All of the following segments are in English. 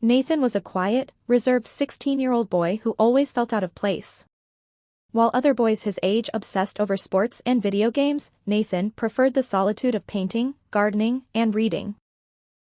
Nathan was a quiet, reserved 16-year-old boy who always felt out of place. While other boys his age obsessed over sports and video games, Nathan preferred the solitude of painting, gardening, and reading.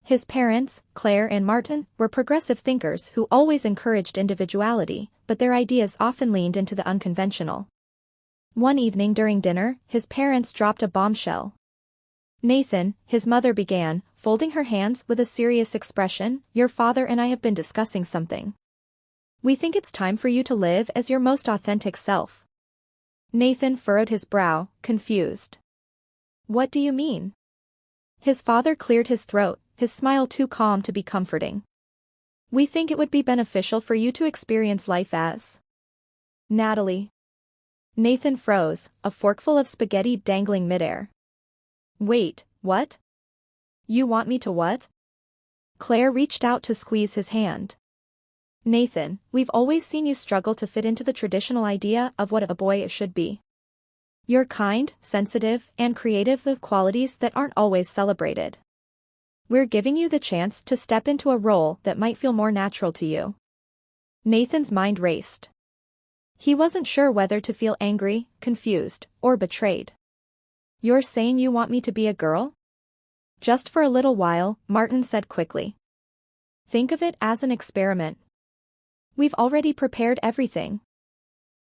His parents, Claire and Martin, were progressive thinkers who always encouraged individuality, but their ideas often leaned into the unconventional. One evening during dinner, his parents dropped a bombshell. "Nathan," his mother began, folding her hands with a serious expression, "your father and I have been discussing something. We think it's time for you to live as your most authentic self." Nathan furrowed his brow, confused. "What do you mean?" His father cleared his throat, his smile too calm to be comforting. "We think it would be beneficial for you to experience life as Natalie." Nathan froze, a forkful of spaghetti dangling midair. "Wait, what? You want me to what?" Claire reached out to squeeze his hand. "Nathan, we've always seen you struggle to fit into the traditional idea of what a boy should be. You're kind, sensitive, and creative with qualities that aren't always celebrated. We're giving you the chance to step into a role that might feel more natural to you." Nathan's mind raced. He wasn't sure whether to feel angry, confused, or betrayed. "You're saying you want me to be a girl?" "Just for a little while," Martin said quickly. "Think of it as an experiment. We've already prepared everything."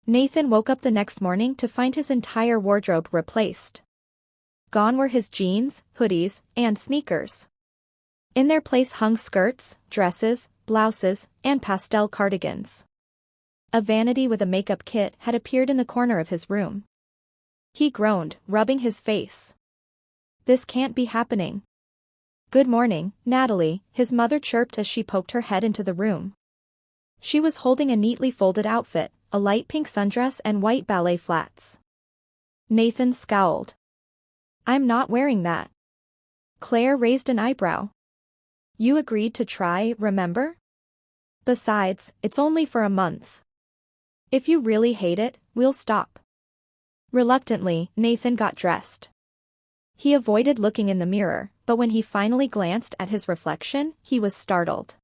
Nathan woke up the next morning to find his entire wardrobe replaced. Gone were his jeans, hoodies, and sneakers. In their place hung skirts, dresses, blouses, and pastel cardigans. A vanity with a makeup kit had appeared in the corner of his room. He groaned, rubbing his face. "This can't be happening." "Good morning, Natalie," his mother chirped as she poked her head into the room. She was holding a neatly folded outfit, a light pink sundress and white ballet flats. Nathan scowled. "I'm not wearing that." Claire raised an eyebrow. "You agreed to try, remember? Besides, it's only for a month. If you really hate it, we'll stop." Reluctantly, Nathan got dressed. He avoided looking in the mirror, but when he finally glanced at his reflection, he was startled.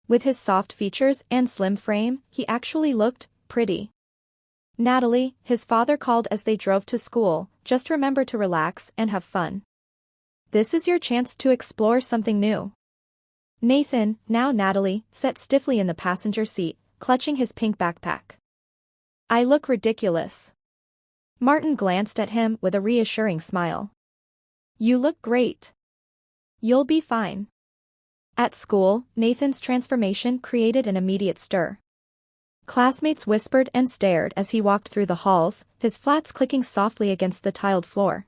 With his soft features and slim frame, he actually looked pretty. "Natalie," his father called as they drove to school, "just remember to relax and have fun. This is your chance to explore something new." Nathan, now Natalie, sat stiffly in the passenger seat, clutching his pink backpack. "I look ridiculous." Martin glanced at him with a reassuring smile. "You look great. You'll be fine." At school, Nathan's transformation created an immediate stir. Classmates whispered and stared as he walked through the halls, his flats clicking softly against the tiled floor.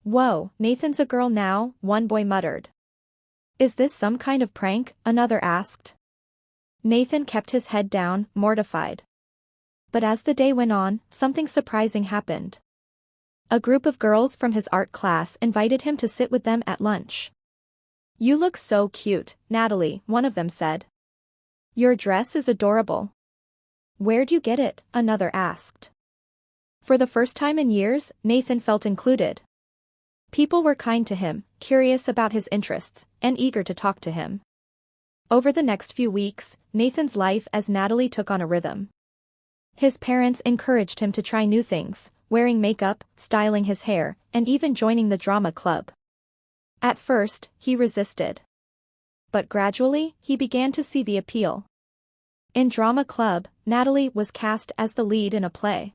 "Whoa, Nathan's a girl now," one boy muttered. "Is this some kind of prank?" another asked. Nathan kept his head down, mortified. But as the day went on, something surprising happened. A group of girls from his art class invited him to sit with them at lunch. "You look so cute, Natalie," one of them said. "Your dress is adorable." "Where'd you get it?" another asked. For the first time in years, Nathan felt included. People were kind to him, curious about his interests, and eager to talk to him. Over the next few weeks, Nathan's life as Natalie took on a rhythm. His parents encouraged him to try new things, wearing makeup, styling his hair, and even joining the drama club. At first, he resisted. But gradually, he began to see the appeal. In drama club, Natalie was cast as the lead in a play.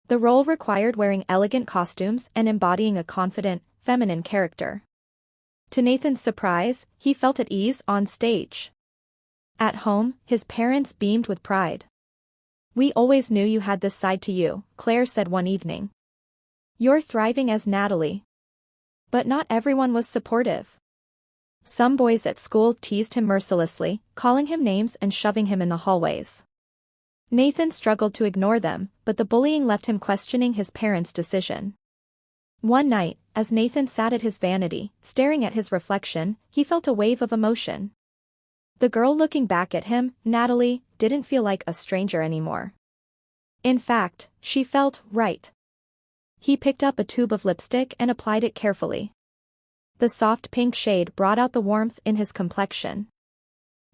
The role required wearing elegant costumes and embodying a confident, feminine character. To Nathan's surprise, he felt at ease on stage. At home, his parents beamed with pride. "We always knew you had this side to you," Claire said one evening. "You're thriving as Natalie." But not everyone was supportive. Some boys at school teased him mercilessly, calling him names and shoving him in the hallways. Nathan struggled to ignore them, but the bullying left him questioning his parents' decision. One night, as Nathan sat at his vanity, staring at his reflection, he felt a wave of emotion. The girl looking back at him, Natalie, didn't feel like a stranger anymore. In fact, she felt right. He picked up a tube of lipstick and applied it carefully. The soft pink shade brought out the warmth in his complexion.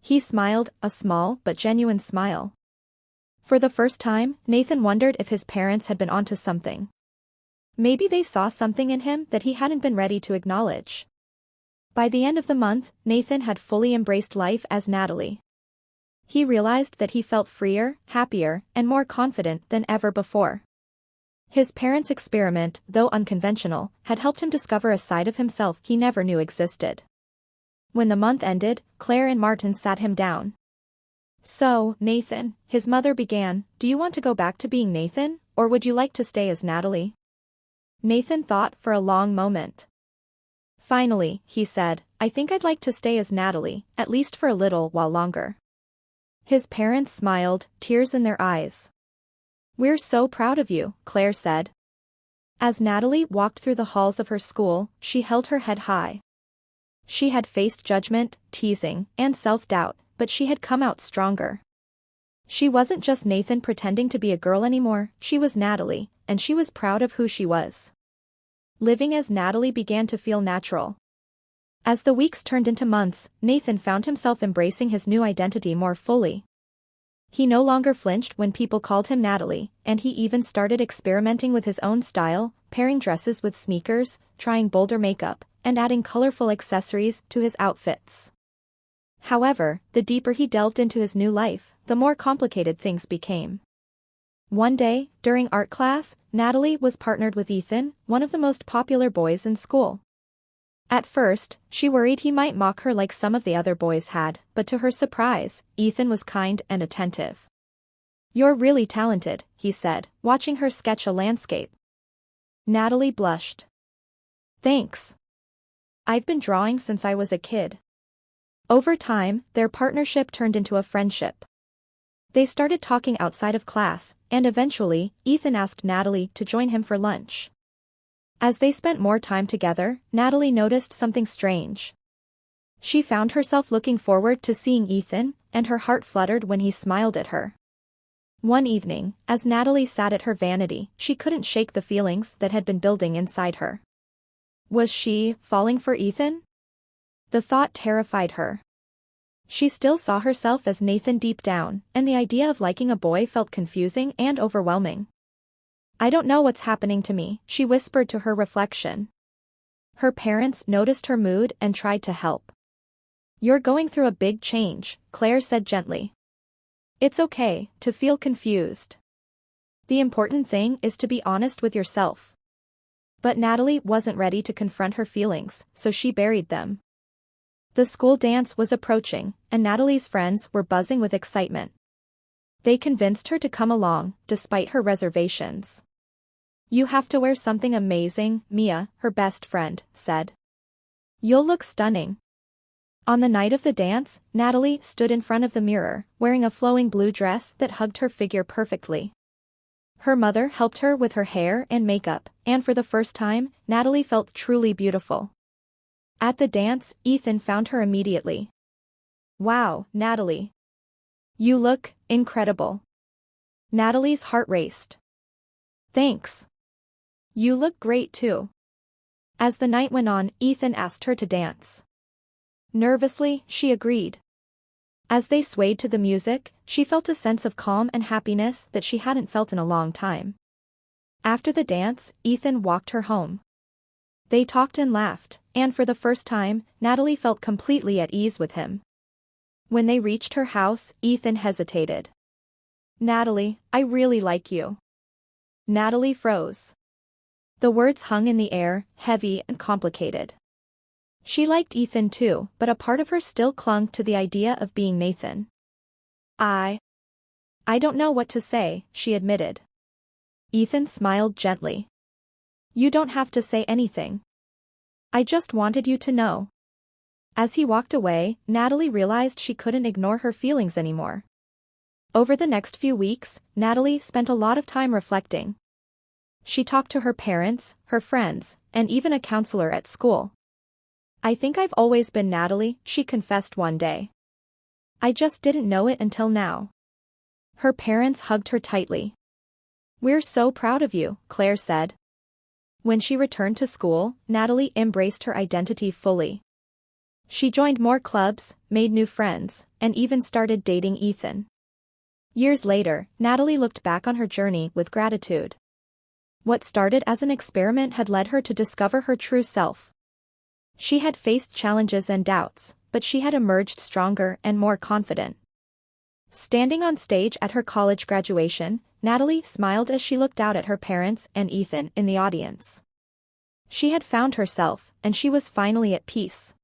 He smiled, a small but genuine smile. For the first time, Nathan wondered if his parents had been onto something. Maybe they saw something in him that he hadn't been ready to acknowledge. By the end of the month, Nathan had fully embraced life as Natalie. He realized that he felt freer, happier, and more confident than ever before. His parents' experiment, though unconventional, had helped him discover a side of himself he never knew existed. When the month ended, Claire and Martin sat him down. "So, Nathan," his mother began, "do you want to go back to being Nathan, or would you like to stay as Natalie?" Nathan thought for a long moment. "Finally," he said, "I think I'd like to stay as Natalie, at least for a little while longer." His parents smiled, tears in their eyes. "We're so proud of you," Claire said. As Natalie walked through the halls of her school, she held her head high. She had faced judgment, teasing, and self-doubt, but she had come out stronger. She wasn't just Nathan pretending to be a girl anymore, she was Natalie, and she was proud of who she was. Living as Natalie began to feel natural. As the weeks turned into months, Nathan found himself embracing his new identity more fully. He no longer flinched when people called him Natalie, and he even started experimenting with his own style, pairing dresses with sneakers, trying bolder makeup, and adding colorful accessories to his outfits. However, the deeper he delved into his new life, the more complicated things became. One day, during art class, Natalie was partnered with Ethan, one of the most popular boys in school. At first, she worried he might mock her like some of the other boys had, but to her surprise, Ethan was kind and attentive. "You're really talented," he said, watching her sketch a landscape. Natalie blushed. "Thanks. I've been drawing since I was a kid." Over time, their partnership turned into a friendship. They started talking outside of class, and eventually, Ethan asked Natalie to join him for lunch. As they spent more time together, Natalie noticed something strange. She found herself looking forward to seeing Ethan, and her heart fluttered when he smiled at her. One evening, as Natalie sat at her vanity, she couldn't shake the feelings that had been building inside her. Was she falling for Ethan? The thought terrified her. She still saw herself as Nathan deep down, and the idea of liking a boy felt confusing and overwhelming. "I don't know what's happening to me," she whispered to her reflection. Her parents noticed her mood and tried to help. "You're going through a big change," Claire said gently. "It's okay to feel confused. The important thing is to be honest with yourself." But Natalie wasn't ready to confront her feelings, so she buried them. The school dance was approaching, and Natalie's friends were buzzing with excitement. They convinced her to come along, despite her reservations. "You have to wear something amazing," Mia, her best friend, said. "You'll look stunning." On the night of the dance, Natalie stood in front of the mirror, wearing a flowing blue dress that hugged her figure perfectly. Her mother helped her with her hair and makeup, and for the first time, Natalie felt truly beautiful. At the dance, Ethan found her immediately. "Wow, Natalie. You look incredible." Natalie's heart raced. "Thanks. You look great too." As the night went on, Ethan asked her to dance. Nervously, she agreed. As they swayed to the music, she felt a sense of calm and happiness that she hadn't felt in a long time. After the dance, Ethan walked her home. They talked and laughed, and for the first time, Natalie felt completely at ease with him. When they reached her house, Ethan hesitated. "Natalie, I really like you." Natalie froze. The words hung in the air, heavy and complicated. She liked Ethan too, but a part of her still clung to the idea of being Nathan. I don't know what to say," she admitted. Ethan smiled gently. "You don't have to say anything. I just wanted you to know." As he walked away, Natalie realized she couldn't ignore her feelings anymore. Over the next few weeks, Natalie spent a lot of time reflecting. She talked to her parents, her friends, and even a counselor at school. "I think I've always been Natalie," she confessed one day. "I just didn't know it until now." Her parents hugged her tightly. "We're so proud of you," Claire said. When she returned to school, Natalie embraced her identity fully. She joined more clubs, made new friends, and even started dating Ethan. Years later, Natalie looked back on her journey with gratitude. What started as an experiment had led her to discover her true self. She had faced challenges and doubts, but she had emerged stronger and more confident. Standing on stage at her college graduation, Natalie smiled as she looked out at her parents and Ethan in the audience. She had found herself, and she was finally at peace.